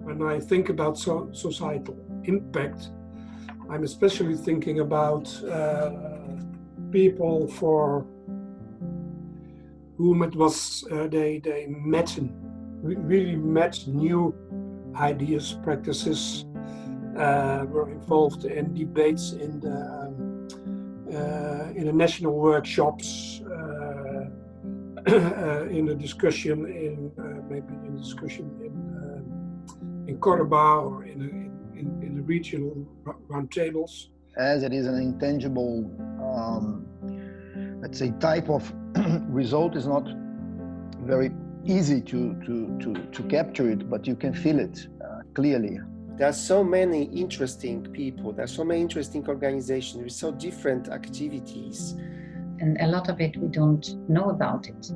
when I think about societal impact, I'm especially thinking about people for whom it was they really met new ideas, practices, were involved in debates in the national workshops, in the discussion in Cordoba or in the regional roundtables. As it is an intangible, let's say, type of result, is not very easy to capture it, but you can feel it clearly. There are so many interesting people, there are so many interesting organizations with so different activities. And a lot of it we don't know about it.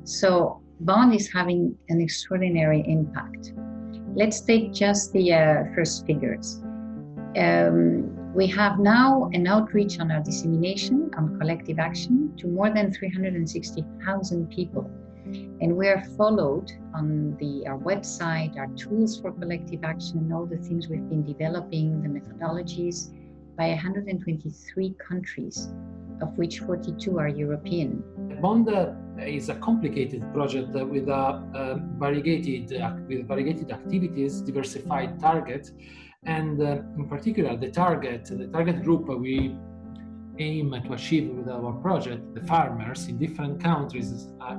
So Bond is having an extraordinary impact. Let's take just the first figures. We have now an outreach on our dissemination on collective action to more than 360,000 people. And we are followed on our website, our tools for collective action, all the things we've been developing, the methodologies, by 123 countries, of which 42 are European. Bond is a complicated project with variegated activities, diversified targets, and in particular the target group we aim to achieve with our project, the farmers in different countries,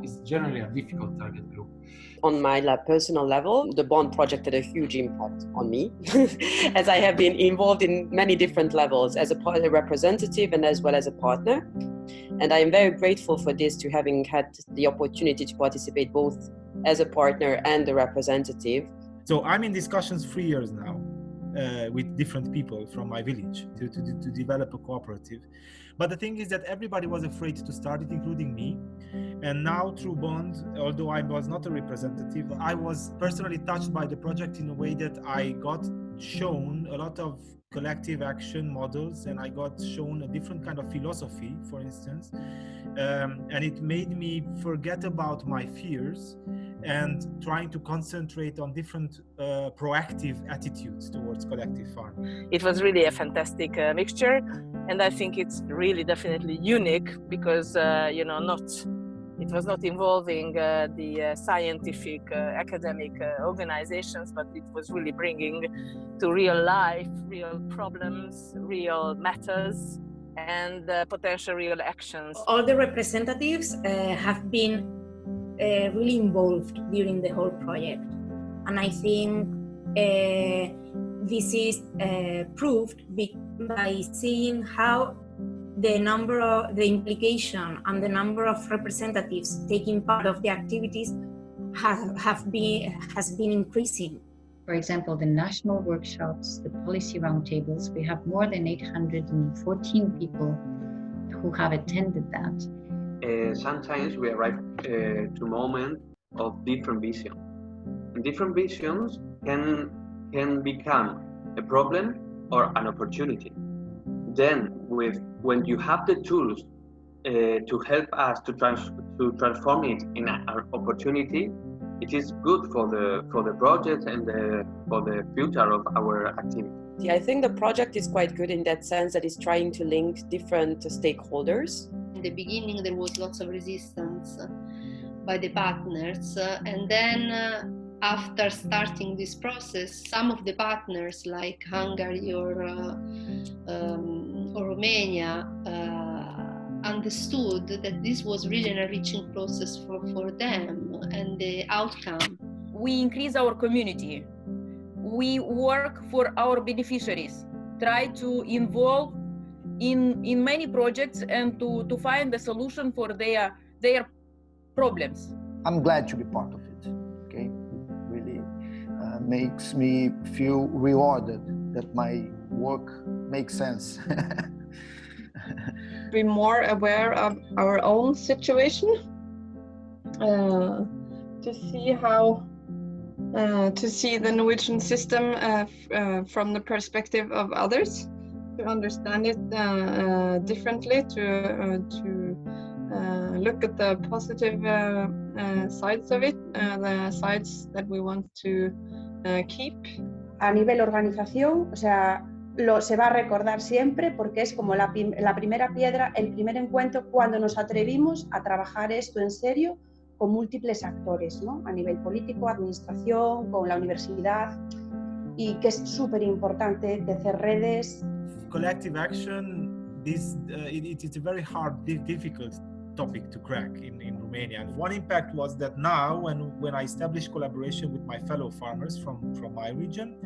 is generally a difficult target group. On my personal level, the Bond project had a huge impact on me, as I have been involved in many different levels as a representative and as well as a partner. And I am very grateful for this, to having had the opportunity to participate both as a partner and a representative. So I'm in discussions 3 years now with different people from my village to develop a cooperative. But the thing is that everybody was afraid to start it, including me. And now through Bond, although I was not a representative, I was personally touched by the project in a way that I got shown a lot of collective action models, and I got shown a different kind of philosophy, for instance. And it made me forget about my fears and trying to concentrate on different proactive attitudes towards collective farming. It was really a fantastic mixture, and I think it's really definitely unique because it was not involving the scientific academic organizations, but it was really bringing to real life, real problems, real matters, and potential real actions. All the representatives have been really involved during the whole project, and I think this is proved by seeing how the implication and the number of representatives taking part of the activities has been increasing. For example, the national workshops, the policy roundtables, we have more than 814 people who have attended that. Sometimes we arrive to a moment of different vision. And different visions can become a problem or an opportunity. Then, when you have the tools to help us to transform it in an opportunity, it is good for the project and for the future of our activity. Yeah, I think the project is quite good in that sense that it's trying to link different stakeholders. In the beginning, there was lots of resistance by the partners, and then after starting this process, some of the partners like Hungary or Romania understood that this was really an enriching process for them and the outcome. We increase our community. We work for our beneficiaries, try to involve in many projects and to find a solution for their problems. I'm glad to be part of it. Okay, it really makes me feel rewarded that my work makes sense. Be more aware of our own situation, to see how to see the Norwegian system from the perspective of others, to understand it differently, to look at the positive sides of it, the sides that we want to keep. A nivel organización, o sea, se va a recordar siempre porque es como la primera piedra, el primer encuentro cuando nos atrevimos a trabajar esto en serio con múltiples actores, ¿no? A nivel político, administración, con la universidad, y que es súper importante tejer redes. Collective action, it's a very hard, difficult topic to crack in Romania. And one impact was that now, when I established collaboration with my fellow farmers from my region,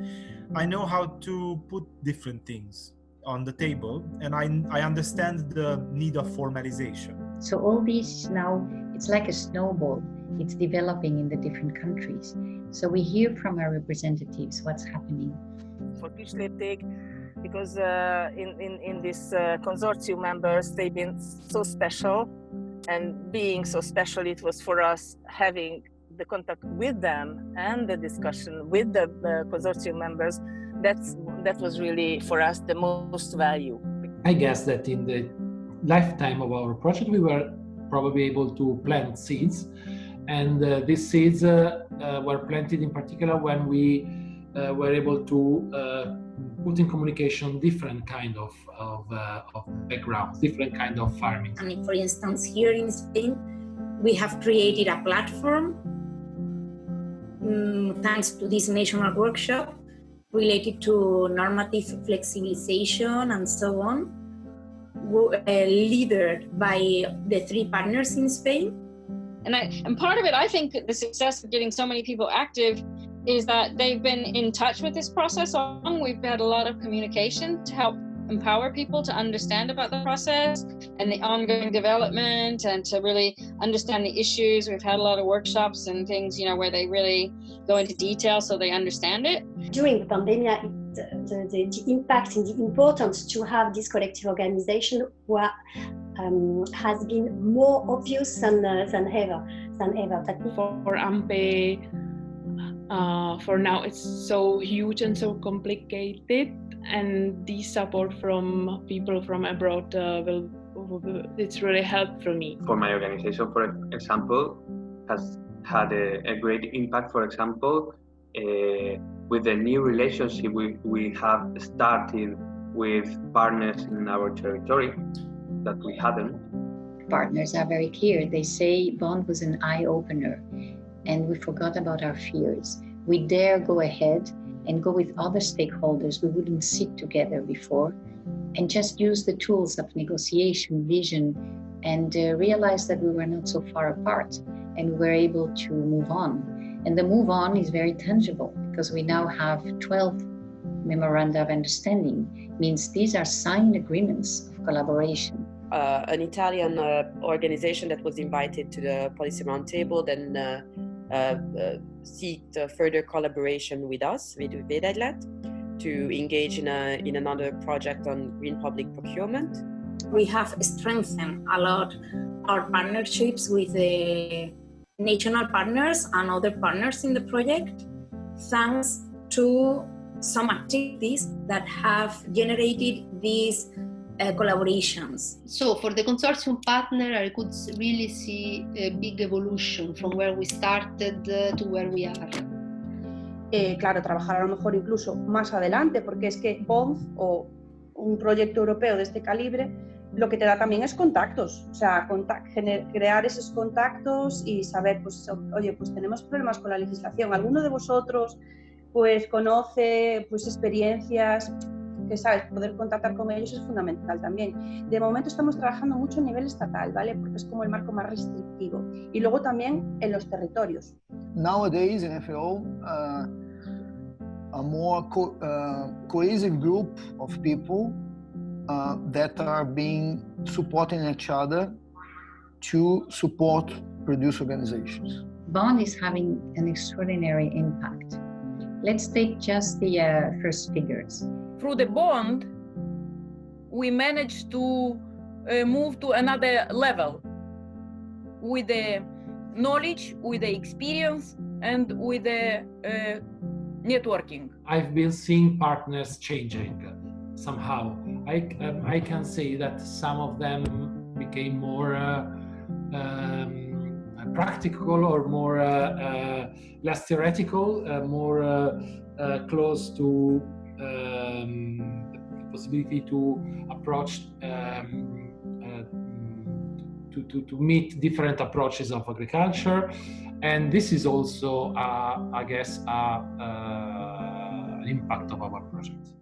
I know how to put different things on the table, and I understand the need of formalization. So all these now, it's like a snowball. It's developing in the different countries. So we hear from our representatives what's happening. For Kislepték, because in this consortium members, they've been so special, and being so special, it was for us having the contact with them and the discussion with the consortium members. That was really for us the most value. I guess that in the lifetime of our project, we were probably able to plant seeds, and these seeds were planted in particular when we were able to put in communication different kind of backgrounds, different kind of farming. And for instance, here in Spain, we have created a platform thanks to this national workshop related to normative flexibilization and so on, led by the 3 partners in Spain. And part of it, I think the success of getting so many people active is that they've been in touch with this process. We've had a lot of communication to help empower people to understand about the process and the ongoing development and to really understand the issues. We've had a lot of workshops and things, where they really go into detail so they understand it. During the pandemic, the impact and the importance to have this collective organization has been more obvious than ever. For AMPE, for now it's so huge and so complicated, and the support from people from abroad it's really helped for me. For my organization, for example, has had a great impact, for example, with the new relationship we have started with partners in our territory that we hadn't. Partners are very clear. They say Bond was an eye-opener, and we forgot about our fears. We dare go ahead and go with other stakeholders we wouldn't sit together before, and just use the tools of negotiation, vision, and realize that we were not so far apart, and we were able to move on. And the move on is very tangible, because we now have 12 memoranda of understanding. Means these are signed agreements of collaboration. An Italian organization that was invited to the policy roundtable then sought further collaboration with us, with Vedeglet, to engage in another project on green public procurement. We have strengthened a lot our partnerships with the national partners and other partners in the project, thanks to some activities that have generated these collaborations. So for the consortium partner, I could really see a big evolution from where we started to where we are. Claro, trabajar a lo mejor incluso más adelante, porque es que BOND o un proyecto europeo de este calibre lo que te da también es contactos, o sea, crear esos contactos y saber, pues, oye, pues tenemos problemas con la legislación, alguno de vosotros pues conoce pues experiencias, que sabes, poder contactar con ellos es fundamental también. De momento estamos trabajando mucho a nivel estatal, ¿vale? Porque es como el marco más restrictivo. Y luego también en los territorios. Nowadays in FAO, a more cohesive group of people that are being supporting each other to support producer organizations. Bond is having an extraordinary impact. Let's take just the first figures. Through the bond, we managed to move to another level with the knowledge, with the experience, and with the networking. I've been seeing partners changing somehow. I can say that some of them became more practical or more less theoretical, more close to the possibility to approach to meet different approaches of agriculture. And this is also, I guess, an impact of our project.